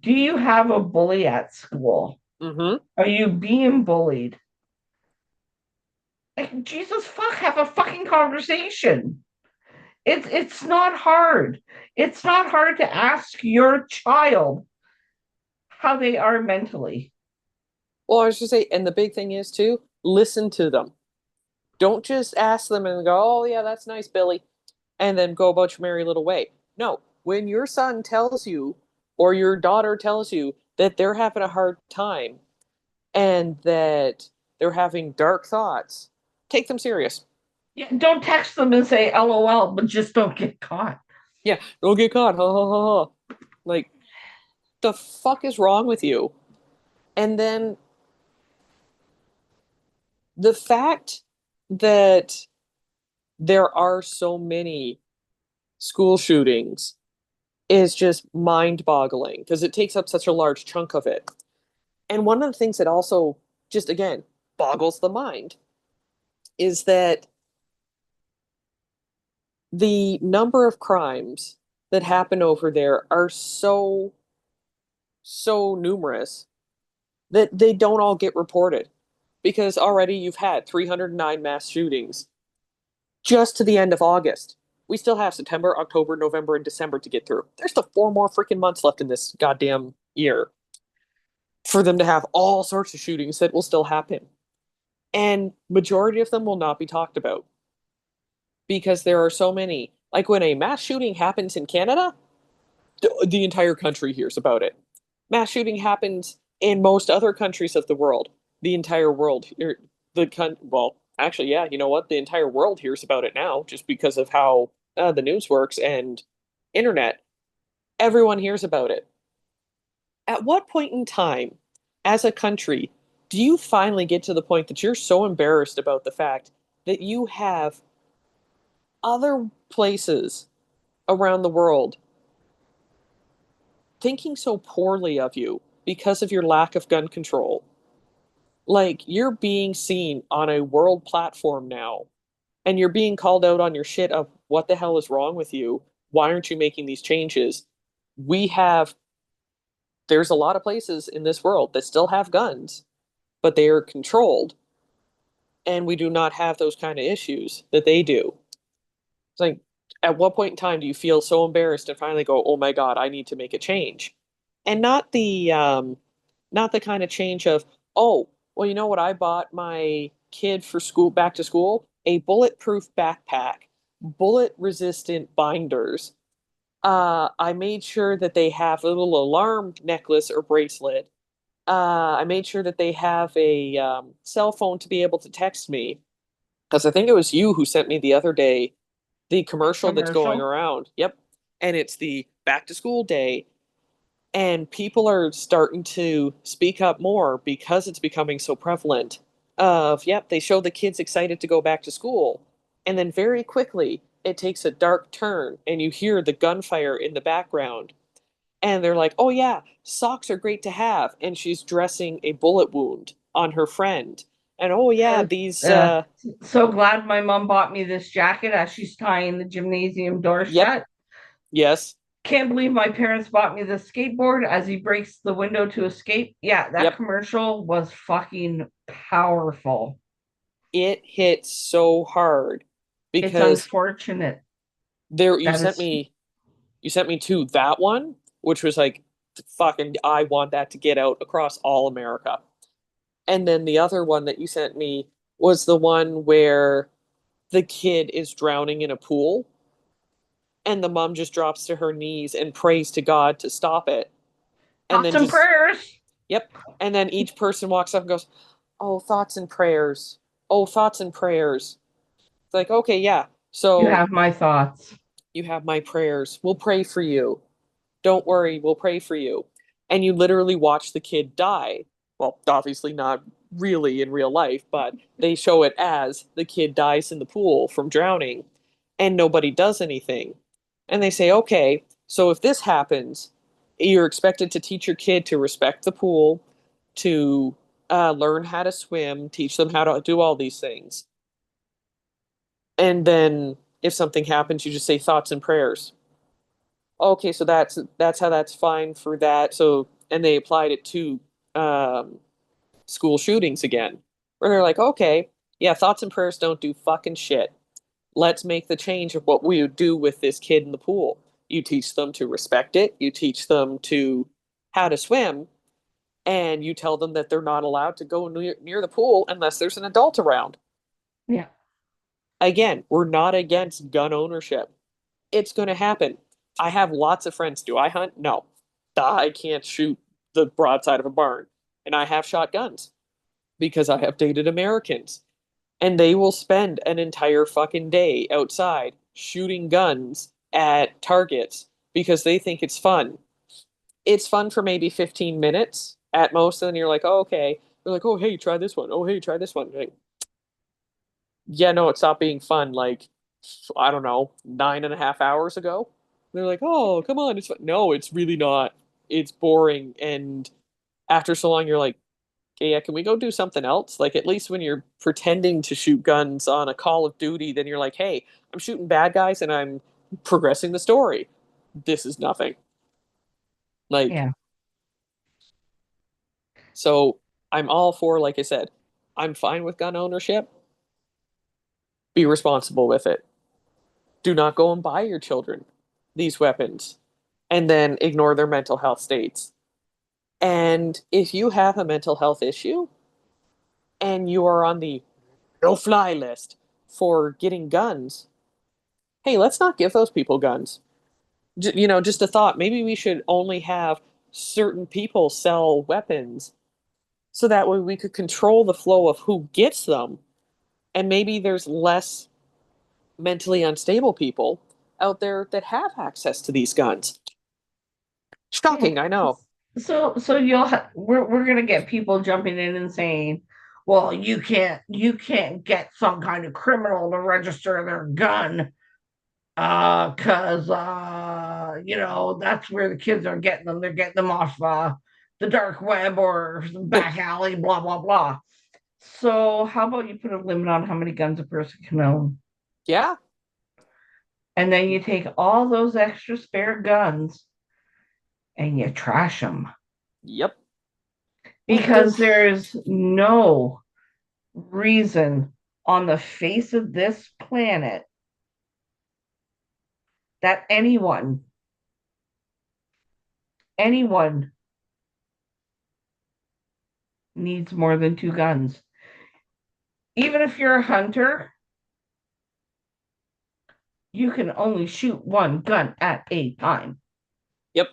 Do you have a bully at school? Hmm. Are you being bullied? Like, Jesus fuck, have a fucking conversation. It's not hard. It's not hard to ask your child how they are mentally. Well, I was just say, and the big thing is too, Listen to them. Don't just ask them and go, oh, yeah, that's nice, Billy, and then go about your merry little way. No, when your son tells you or your daughter tells you that they're having a hard time and that they're having dark thoughts, take them serious. Yeah, don't text them and say LOL, but just don't get caught. Yeah, don't get caught. Ha ha ha ha. Like, the fuck is wrong with you? And then the fact that there are so many school shootings is just mind-boggling because it takes up such a large chunk of it. And one of the things that also just again boggles the mind is that the number of crimes that happen over there are so numerous that they don't all get reported because already you've had 309 mass shootings just to the end of August. We still have September, October, November, and December to get through. There's still 4 more freaking months left in this goddamn year for them to have all sorts of shootings that will still happen. And majority of them will not be talked about because there are so many. Like when a mass shooting happens in Canada, the entire country hears about it. Mass shooting happens in most other countries of the world. The entire world, well, actually, yeah, you know what? The entire world hears about it now just because of how the news works and internet. Everyone hears about it. At what point in time, as a country, do you finally get to the point that you're so embarrassed about the fact that you have other places around the world thinking so poorly of you because of your lack of gun control? Like, you're being seen on a world platform now, and you're being called out on your shit of what the hell is wrong with you? Why aren't you making these changes? We have, there's a lot of places in this world that still have guns, but they are controlled, and we do not have those kind of issues that they do. It's like, at what point in time do you feel so embarrassed and finally go, "Oh my God, I need to make a change," and not the kind of change of, "Oh, well, you know what? I bought my kid for school, back to school, a bulletproof backpack, bullet-resistant binders. I made sure that they have a little alarm necklace or bracelet. I made sure that they have a cell phone to be able to text me." Because I think it was you who sent me the other day the commercial that's going Commercial. around. Yep. And it's the back to school day. And people are starting to speak up more because it's becoming so prevalent. Yep, they show the kids excited to go back to school. And then very quickly, it takes a dark turn and you hear the gunfire in the background. And they're like, oh, yeah, socks are great to have. And she's dressing a bullet wound on her friend. And oh, yeah, And these, uh, so glad my mom bought me this jacket as she's tying the gymnasium door yep, shut. yes, Can't believe my parents bought me this skateboard as he breaks the window to escape. Yeah, that yep. commercial was fucking powerful. It hit so hard It's because unfortunate there that it's you sent me to that one, which was like fucking I want that to get out across all America. And then the other one that you sent me was the one where the kid is drowning in a pool and the mom just drops to her knees and prays to God to stop it. And thoughts then and just prayers. yep. And then each person walks up and goes, "Oh, thoughts and prayers. Oh, thoughts and prayers." It's like, okay, yeah. You So have my thoughts. you have my prayers. We'll pray for you. Don't worry, we'll pray for you. And you literally watch the kid die. Well, obviously not really in real life, but they show it as the kid dies in the pool from drowning and nobody does anything. And they say, okay, so if this happens, you're expected to teach your kid to respect the pool, to learn how to swim, teach them how to do all these things. And then if something happens, you just say thoughts and prayers. Okay, so that's how that's fine for that. So and they applied it to um, school shootings again, where they're like, okay, yeah, thoughts and prayers don't do fucking shit. Let's make the change of what we would do with this kid in the pool. You teach them to respect it. You teach them to how to swim, and you tell them that they're not allowed to go near the pool unless there's an adult around. Yeah. Again, we're not against gun ownership. It's going to happen. I have lots of friends. Do I hunt? No. I can't shoot the broadside of a barn. And I have shot guns because I have dated Americans. And they will spend an entire fucking day outside shooting guns at targets because they think it's fun. It's fun for maybe 15 minutes at most, and then you're like, oh, okay. They're like, oh, hey, try this one. Oh, hey, try this one. Like, yeah, no, it stopped being fun like, I don't know, 9.5 hours ago. They're like, oh, come on, it's fun. No, it's really not. It's boring. And after so long, you're like, okay, yeah, can we go do something else? Like, at least when you're pretending to shoot guns on a Call of Duty, then you're like, hey, I'm shooting bad guys and I'm progressing the story. This is nothing. Like, Yeah. so I'm all for, like I said, I'm fine with gun ownership. Be responsible with it. Do not go and buy your children these weapons and then ignore their mental health states. And if you have a mental health issue and you are on the no fly list for getting guns, hey, let's not give those people guns. Just a thought. Maybe we should only have certain people sell weapons so that way we could control the flow of who gets them. And maybe there's less mentally unstable people out there that have access to these guns. Yeah. Shocking, I know. So we're gonna get people jumping in and saying, well, you can't get some kind of criminal to register their gun, because that's where the kids are getting them. They're getting them off the dark web or some back alley, blah blah blah. So how about you put a limit on how many guns a person can own? Yeah. And then you take all those extra spare guns and you trash them, Yep. Like the because there's no reason on the face of this planet that anyone needs more than two guns. Even if you're a hunter, you can only shoot one gun at a time. Yep.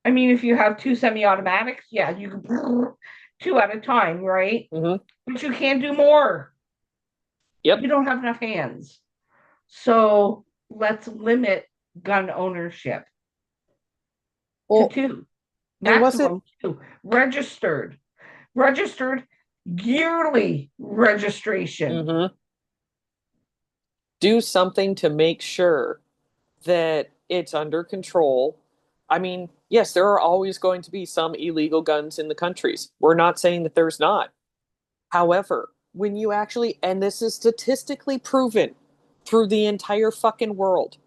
I mean, if you have two semi-automatics, yeah, you can two at a time, right? Hmm. But you can't do more. Yep. You don't have enough hands. So let's limit gun ownership to Well, two, and was it? maximum two, registered yearly registration. Hmm. Do something to make sure that it's under control. I mean, yes, there are always going to be some illegal guns in the countries. We're not saying that there's not. However, when you actually, and this is statistically proven through the entire fucking world,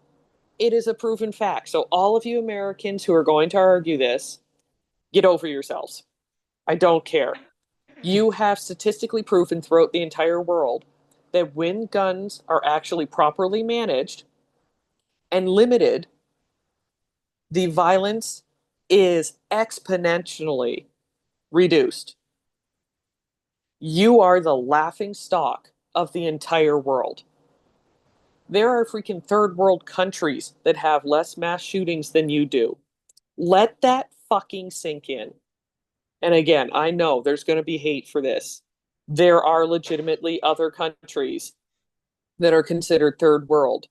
it is a proven fact. So, all of you Americans who are going to argue this, get over yourselves. I don't care. You have statistically proven throughout the entire world that when guns are actually properly managed and limited, the violence is exponentially reduced. You are the laughing stock of the entire world. There are freaking third world countries that have less mass shootings than you do. Let that fucking sink in. And again, I know there's going to be hate for this. There are legitimately other countries that are considered third world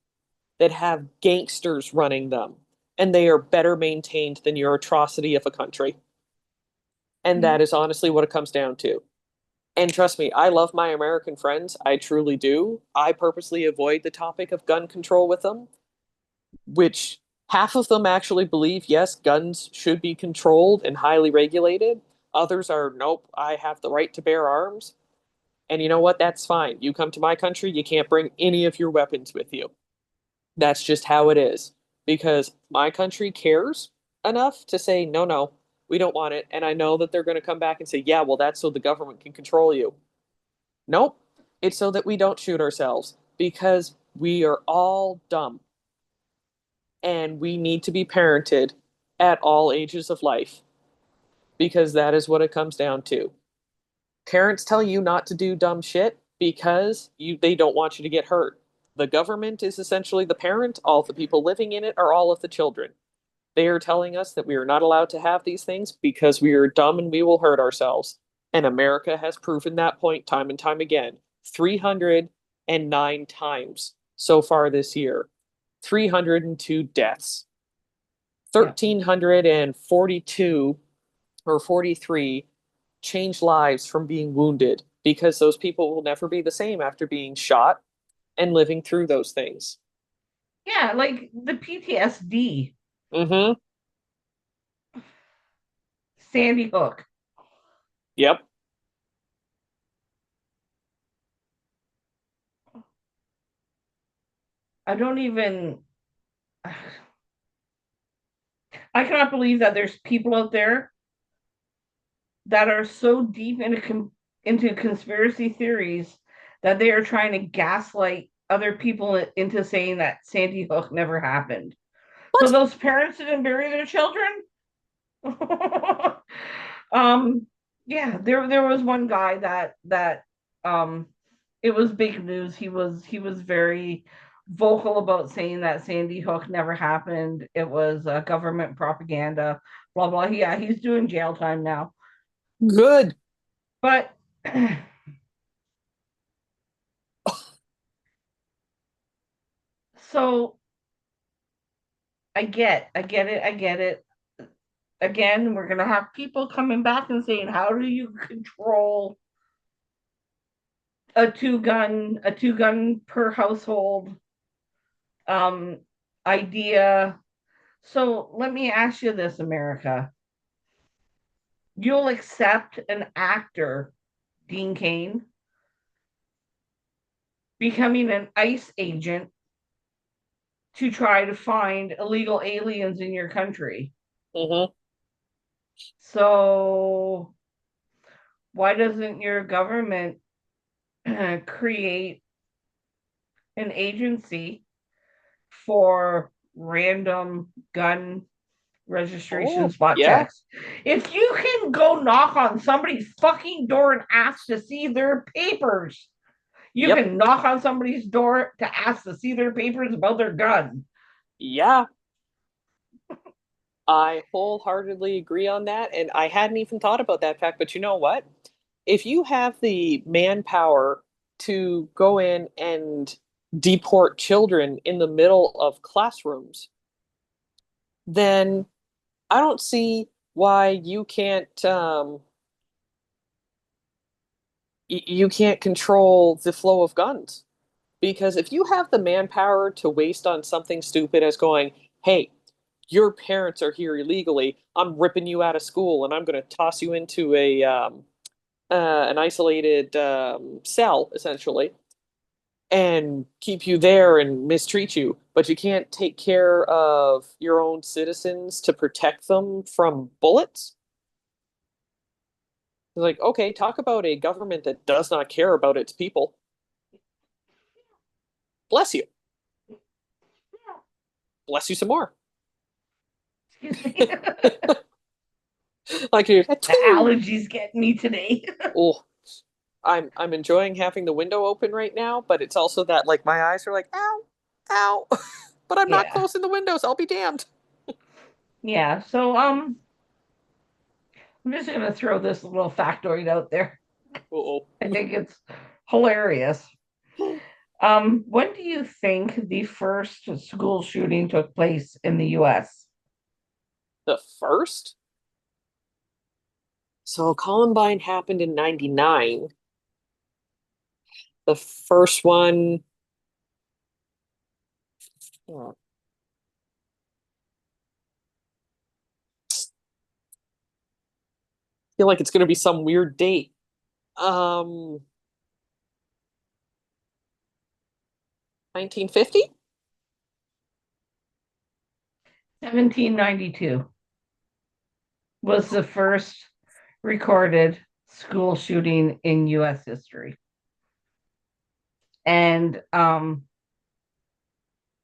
that have gangsters running them, and they are better maintained than your atrocity of a country. And that is honestly what it comes down to. And trust me, I love my American friends. I truly do. I purposely avoid the topic of gun control with them, which half of them actually believe, yes, guns should be controlled and highly regulated. Others are, nope, I have the right to bear arms. And you know what? That's fine. You come to my country, you can't bring any of your weapons with you. That's just how it is. Because my country cares enough to say, no, no, we don't want it. And I know that they're going to come back and say, yeah, well, that's so the government can control you. Nope. It's so that we don't shoot ourselves because we are all dumb and we need to be parented at all ages of life. because that is what it comes down to. Parents tell you not to do dumb shit because they don't want you to get hurt. The government is essentially the parent. All the people living in it are all of the children. They are telling us that we are not allowed to have these things because we are dumb and we will hurt ourselves. And America has proven that point time and time again. 309 times so far this year. 302 deaths. Yeah. 1,342 or 43 change lives from being wounded because those people will never be the same after being shot and living through those things. Yeah, like the PTSD, Mm-hmm. Sandy Hook. Yep. I don't even I cannot believe that there's people out there that are so deep into conspiracy theories that they are trying to gaslight other people into saying that Sandy Hook never happened. So What? those parents didn't bury their children. um, yeah, there was one guy that um, it was big news. He was very vocal about saying that Sandy Hook never happened. It was government propaganda. Blah blah. Yeah, he's doing jail time now. Good. But so I get it. Again, we're gonna have people coming back and saying, "How do you control a two gun per household um idea?" So let me ask you this, America. You'll accept an actor, Dean Cain, becoming an ICE agent to try to find illegal aliens in your country. Mm-hmm. So why doesn't your government create an agency for random gun registration Oh, spot yeah. checks? If you can go knock on somebody's fucking door and ask to see their papers, you Yep. can knock on somebody's door to ask to see their papers about their gun. Yeah. I wholeheartedly agree on that. And I hadn't even thought about that fact. But you know what? If you have the manpower to go in and deport children in the middle of classrooms, then I don't see why you can't control the flow of guns. Because if you have the manpower to waste on something stupid as going, hey, your parents are here illegally, I'm ripping you out of school and I'm going to toss you into an isolated cell, essentially, and keep you there and mistreat you, but you can't take care of your own citizens to protect them from bullets. It's like, okay, talk about a government that does not care about its people. Bless you. Bless you some more. Excuse me. Like you, The achoo! allergies get me today. Oh, I'm enjoying having the window open right now, but it's also that like my eyes are like, ow, ow. But I'm not Yeah. closing the windows. I'll be damned. Yeah. So I'm just gonna throw this little factoid out there. Uh-oh. I think it's hilarious. When do you think the first school shooting took place in the US? The first? So Columbine happened in 99. The first one, I feel like it's going to be some weird date. Um, 1950? 1792 was the first recorded school shooting in US history. And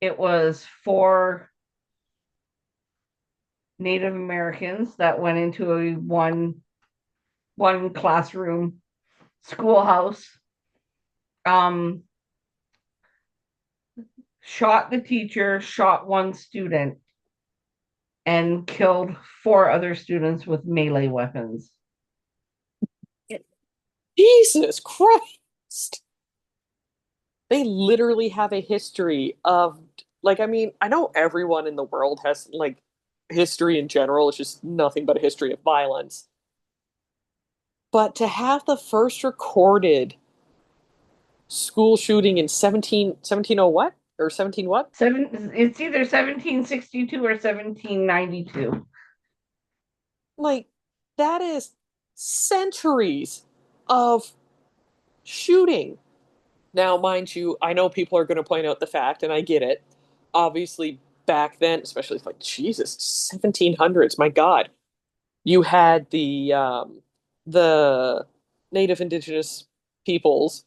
it was four Native Americans that went into a one classroom schoolhouse, um, shot the teacher, shot one student, and killed four other students with melee weapons. Jesus Christ. They literally have a history of, like, I mean, I know everyone in the world has, like, history in general. It's just nothing but a history of violence. But to have the first recorded school shooting in 17 oh what? Or 17 what? It's either 1762 or 1792. Like, that is centuries of shooting. Now, mind you, I know people are going to point out the fact, and I get it. Obviously, back then, especially like Jesus, 1700s, my God, you had the native indigenous peoples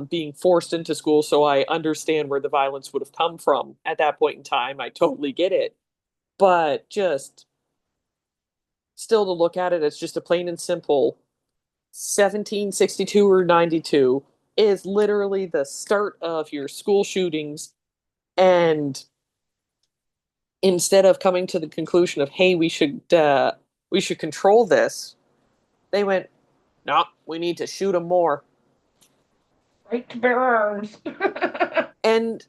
being forced into school, so I understand where the violence would have come from at that point in time. I totally get it. But just still to look at it as just a plain and simple 1762 or 92 is literally the start of your school shootings. And instead of coming to the conclusion of, hey, we should control this, they went, no, we need to shoot them more. Right to bear arms. And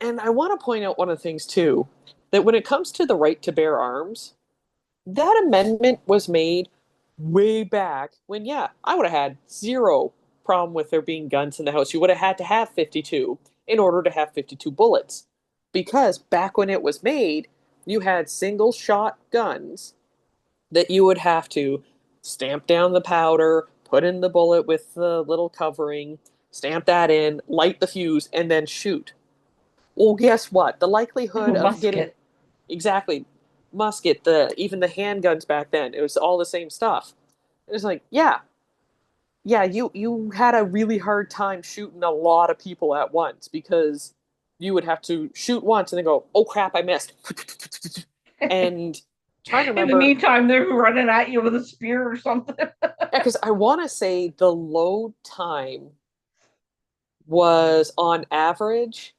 I want to point out one of the things too, that when it comes to the right to bear arms, that amendment was made way back when, yeah, I would have had zero problem with there being guns in the house. You would have had to have 52 in order to have 52 bullets. Because back when it was made, you had single shot guns that you would have to stamp down the powder, put in the bullet with the little covering, stamp that in, light the fuse, and then shoot. Well, guess what? The likelihood of getting Musket. exactly musket, the even the handguns back then, it was all the same stuff. It was like, yeah, yeah, you had a really hard time shooting a lot of people at once because you would have to shoot once and then go, oh crap, I missed. And trying to In the remember, meantime, they're running at you with a spear or something. yeah, because I want to say the load time was on average,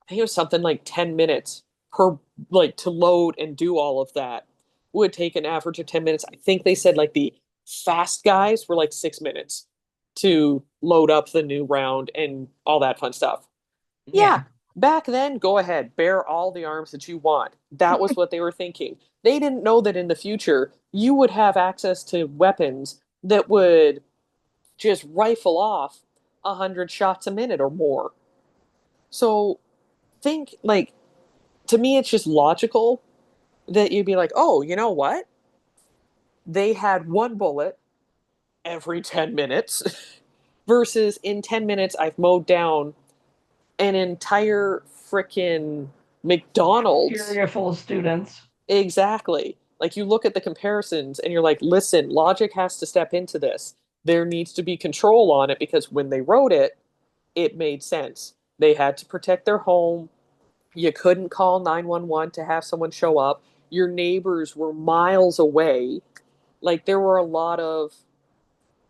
I think it was something like 10 minutes per, like to load and do all of that would take an average of 10 minutes. I think they said like the fast guys were like 6 minutes to load up the new round and all that fun stuff. Yeah, Yeah. back then, go ahead, bear all the arms that you want. That was what they were thinking. They didn't know that in the future you would have access to weapons that would just rifle off 100 shots a minute or more. So think like, to me, it's just logical that you'd be like, oh, you know what? They had one bullet every 10 minutes versus in 10 minutes, I've mowed down an entire freaking McDonald's. Cafeteria full of students. Exactly. Like you look at the comparisons and you're like, listen, logic has to step into this. There needs to be control on it because when they wrote it, it made sense. They had to protect their home. You couldn't call 911 to have someone show up. Your neighbors were miles away. Like there were a lot of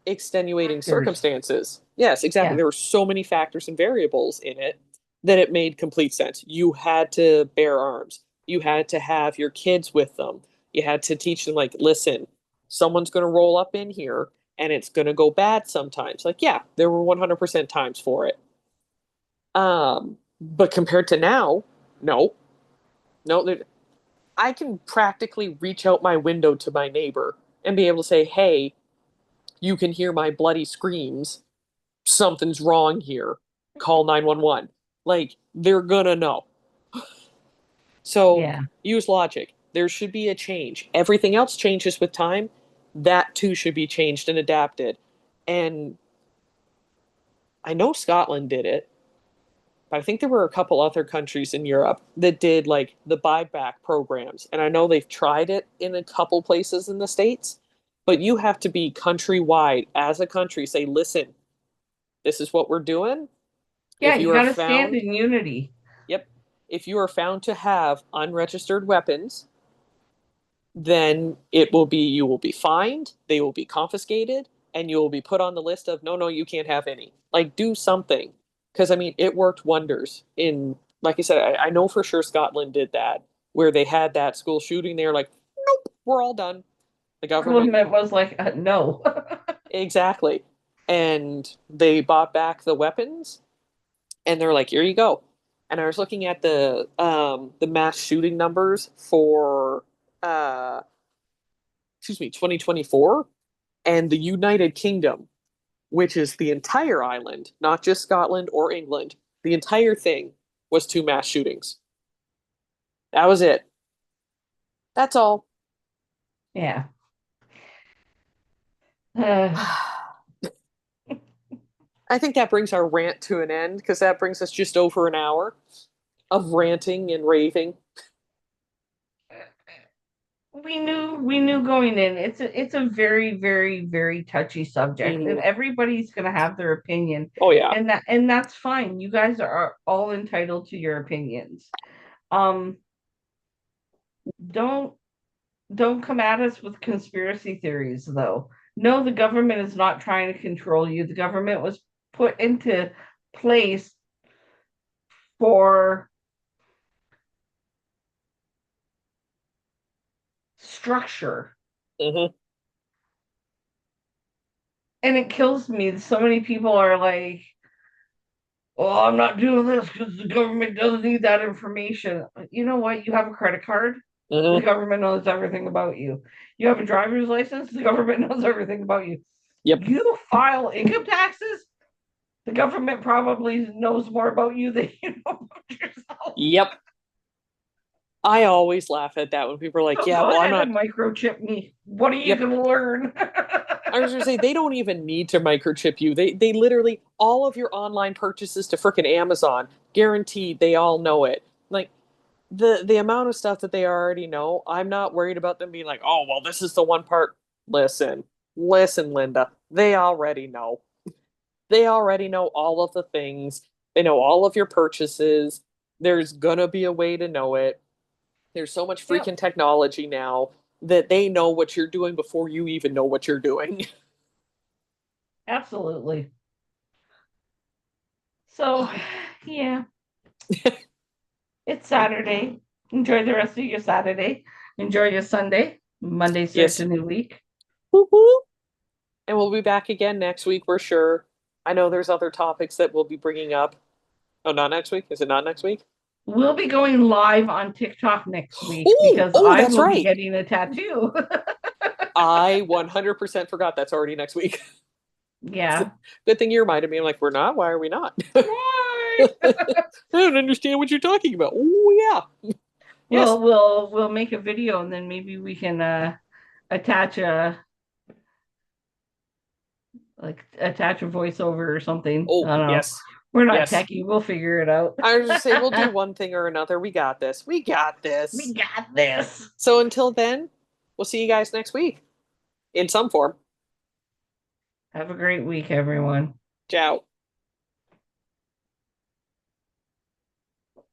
extenuating Actors. circumstances. Yes, exactly. Yeah. There were so many factors and variables in it that it made complete sense. You had to bear arms. You had to have your kids with them. You had to teach them, like, listen, someone's going to roll up in here and it's going to go bad sometimes. Like, yeah, there were 100% times for it. But compared to now, no, no, I can practically reach out my window to my neighbor and be able to say, hey, you can hear my bloody screams. Something's wrong here. Call 911. Like, they're gonna know. So Yeah. use logic. There should be a change. Everything else changes with time. That too should be changed and adapted. And I know Scotland did it, but I think there were a couple other countries in Europe that did like the buyback programs. And I know they've tried it in a couple places in the States, but you have to be countrywide as a country, say, listen, this is what we're doing. Yeah, If you you are got to stand found, in unity. yep, if you are found to have unregistered weapons, then it will be you will be fined, they will be confiscated, and you will be put on the list of no, no, you can't have any. Like do something. Because I mean, it worked wonders in like I said, I know for sure Scotland did that, where they had that school shooting, they're like, nope, we're all done. The government Government was like, no. exactly. And they bought back the weapons and they're like, here you go. And I was looking at the mass shooting numbers for uh 2024, and the United Kingdom, which is the entire island, not just Scotland or England, the entire thing was two mass shootings. That was it. That's all. Yeah. Uh, I think that brings our rant to an end because that brings us just over an hour of ranting and raving. we knew going in. It's a very, very, very touchy subject, and Mhm. everybody's gonna have their opinion, Oh yeah. and that's fine. You guys are all entitled to your opinions. Um, don't don't come at us with conspiracy theories, though. No, the government is not trying to control you. The government was put into place for structure. Hmm. And it kills me. So many people are like, oh, I'm not doing this because the government doesn't need that information. You know what? You have a credit card. The Hmm. government knows everything about you. You have a driver's license. The government knows everything about you. Yep. You file income taxes. The government probably knows more about you than you know about yourself. Yep. I always laugh at that when people are like, So yeah, go well, I'm ahead not. and microchip me. What are you Yep. going to learn? I was gonna say they don't even need to microchip you. They literally all of your online purchases to frickin' Amazon, guaranteed they all know it. Like the amount of stuff that they already know, I'm not worried about them being like, oh well, this is the one part. Listen, listen, Linda. They already know. They already know all of the things. They know all of your purchases. There's gonna be a way to know it. There's so much Yep, freaking technology now that they know what you're doing before you even know what you're doing. absolutely. So, yeah, it's Saturday. Enjoy the rest of your Saturday. Enjoy your Sunday. Monday starts Yes. a new week. Woo-hoo. And we'll be back again next week, we're sure. I know there's other topics that we'll be bringing up. Oh, not next week? Is it not next week? We'll be going live on TikTok next week Oh, because oh, I that's will be right. getting a tattoo. I 100% forgot that's already next week. Yeah. Good thing you reminded me. I'm like, we're not? Why are we not? Why? I don't understand what you're talking about. Oh, yeah. Yes. We'll make a video and then maybe we can attach a attach a voiceover or something. I Oh, don't know. yes. We're not Yes. techie. We'll figure it out. I was just say we'll do one thing or another. We got this. We got We this. got this. So until then, we'll see you guys next week in some form. Have a great week, everyone. Ciao.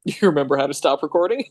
You remember how to stop recording?